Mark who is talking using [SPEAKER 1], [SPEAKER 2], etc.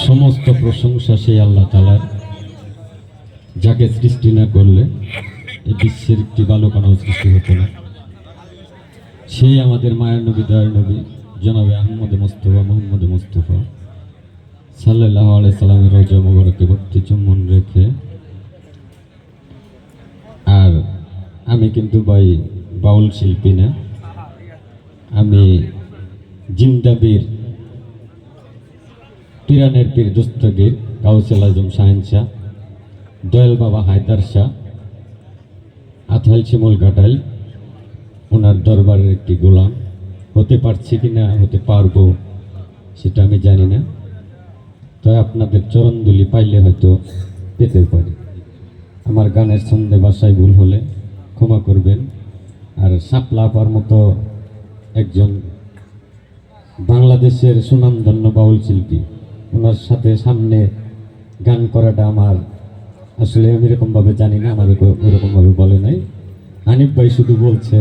[SPEAKER 1] সমস্ত প্রশংসা সেই আল্লাহ তাআলার, যাকে সৃষ্টি না করলে এই বিশ্বের একটি বালুকণাও সৃষ্টি হতো না। সেই আমাদের মায়ের নবী, দয়ার নবী জনাবে মোহাম্মদ মুস্তফা সাল্লাল্লাহু আলাইহি সাল্লামের রওজা মুবারকে ভক্তি চুম্বন রেখে, আর আমি কিন্তু ভাই বাউল শিল্পী না, আমি জিন্দাবীর পিরানের পীর দস্তগীর কাউসেল আজম শাহিন শাহ, দয়াল বাবা হায়দার শাহ, আথাইল শিমুল ঘাটাইল, ওনার দরবারের একটি গোলাম হতে পারছি কিনা, হতে পারবো সেটা আমি জানি না। তাই আপনাদের চরণধুলি পাইলে হয়তো পেতে পারি। আমার গানের ছন্দে ভাষায় ভুল হলে ক্ষমা করবেন। আর শাপলা আপার মতো একজন বাংলাদেশের সুনামধন্য বাউল শিল্পী, ওনার সাথে সামনে গান করাটা আমার আসলে আমি এরকমভাবে জানি না, আমাদের ওরকমভাবে বলে নাই। হানিফ ভাই শুধু বলছে